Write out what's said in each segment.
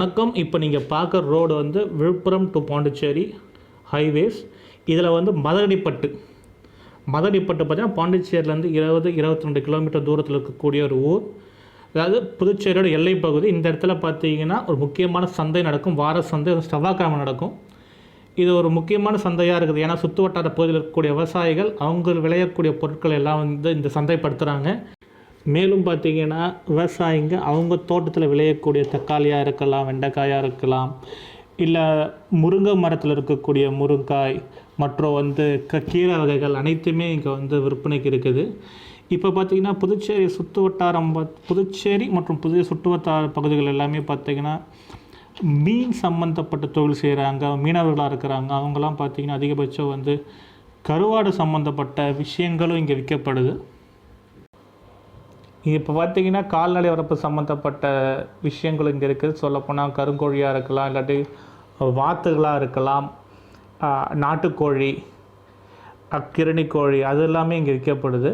வணக்கம். இப்போ நீங்கள் பார்க்குற ரோடு வந்து விழுப்புரம் டு பாண்டிச்சேரி ஹைவேஸ். இதில் வந்து மதகடிப்பட்டு பார்த்தீங்கன்னா பாண்டிச்சேரியிலேருந்து 22 கிலோமீட்டர் தூரத்தில் இருக்கக்கூடிய ஒரு ஊர். அதாவது புதுச்சேரியோட எல்லை பகுதி. இந்த இடத்துல பார்த்தீங்கன்னா ஒரு முக்கியமான சந்தை நடக்கும். வார சந்தை செவ்வாய்க்கிழமை நடக்கும். இது ஒரு முக்கியமான சந்தையாக இருக்குது. ஏன்னா சுற்று வட்டார பகுதியில் இருக்கக்கூடிய விவசாயிகள் அவங்க விளையக்கூடிய பொருட்கள் எல்லாம் வந்து இந்த சந்தைப்படுத்துகிறாங்க. மேலும் பார்த்திங்கன்னா விவசாயிங்க அவங்க தோட்டத்தில் விளையக்கூடிய தக்காளியாக இருக்கலாம், வெண்டைக்காயாக இருக்கலாம், இல்லை முருங்கை மரத்தில் இருக்கக்கூடிய முருங்காய் மற்றும் வந்து கீரை வகைகள் அனைத்துமே இங்கே வந்து விற்பனைக்கு இருக்குது. இப்போ பார்த்திங்கன்னா புதுச்சேரி சுற்று வட்டாரம் புதுச்சேரி மற்றும் புதிய சுற்று வட்டார பகுதிகள் எல்லாமே பார்த்திங்கன்னா மீன் சம்மந்தப்பட்ட தொழில் செய்கிறாங்க, மீனவர்களாக இருக்கிறாங்க. அவங்களாம் பார்த்திங்கன்னா அதிகபட்சம் வந்து கருவாடு சம்மந்தப்பட்ட விஷயங்களும் இங்கே விற்கப்படுது. இப்போ பார்த்திங்கன்னா கால்நடை வளர்ப்பு சம்மந்தப்பட்ட விஷயங்கள் இங்கே இருக்குது. சொல்லப்போனால் கருங்கோழியாக இருக்கலாம், இல்லாட்டி வாத்துகளாக இருக்கலாம், நாட்டுக்கோழி, கிருணிக்கோழி, அது எல்லாமே இங்கே விற்கப்படுது.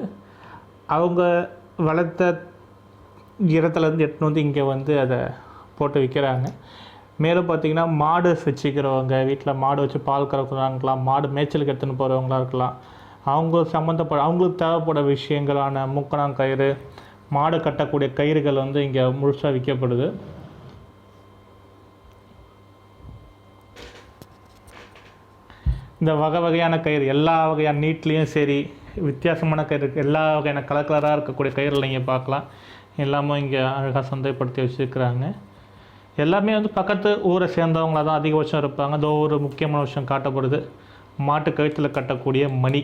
அவங்க வளர்த்த இடத்துலேருந்து எடுத்துன்னு வந்து இங்கே வந்து அதை போட்டு விற்கிறாங்க. மேலும் பார்த்திங்கன்னா மாடு வச்சுக்கிறவங்க, வீட்டில் மாடு வச்சு பால் கறக்குறாங்கலாம், மாடு மேய்ச்சலுக்கு எடுத்துன்னு போகிறவங்களா இருக்கலாம். அவங்களுக்கு தேவைப்பட விஷயங்களான மூக்கணாங்கயிறு, மாடு கட்டக்கூடிய கயிறுகள் வந்து இங்கே முழுசாக விற்கப்படுது. இந்த வகையான கயிறு, எல்லா வகையான நீட்லேயும் சரி, வித்தியாசமான கயிறு, எல்லா வகையான கலராக இருக்கக்கூடிய கயிறுகள் நீங்கள் பார்க்கலாம். எல்லாமே இங்கே அழகாக சந்தைப்படுத்தி வச்சுருக்கிறாங்க. எல்லாமே வந்து பக்கத்து ஊரை சேர்ந்தவங்களாக தான் அதிகபட்சம் இருப்பாங்க. அதோ ஒரு முக்கியமான விஷயம் காட்டப்படுது, மாட்டு கழுத்தில் கட்டக்கூடிய மணி.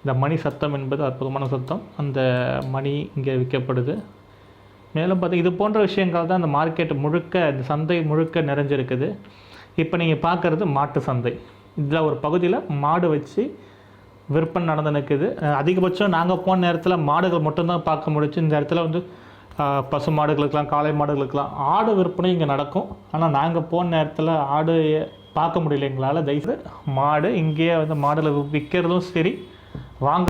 இந்த மணி சத்தம் என்பது அற்புதமான சத்தம். அந்த மணி இங்கே விற்கப்படுது. மேலும் பார்த்திங்கன்னா இது போன்ற விஷயங்கள் தான் இந்த மார்க்கெட் முழுக்க, இந்த சந்தை முழுக்க நிறைஞ்சிருக்குது. இப்போ நீங்கள் பார்க்குறது மாட்டு சந்தை. இதில் ஒரு பகுதியில் மாடு வச்சு விற்பனை நடந்து நிற்குது. அதிகபட்சம் நாங்கள் போன நேரத்தில் மாடுகள் மட்டும்தான் பார்க்க முடிச்சு. இந்த இடத்துல வந்து பசு மாடுகளுக்கெலாம், காளை மாடுகளுக்கெலாம் ஆடு விற்பனை இங்கே நடக்கும். ஆனால் நாங்கள் போன நேரத்தில் ஆடு பார்க்க முடியல எங்களால். தயவுசெய்து மாடு இங்கேயே வந்து மாடுகளை விற்கிறதும் சரி, வாங்க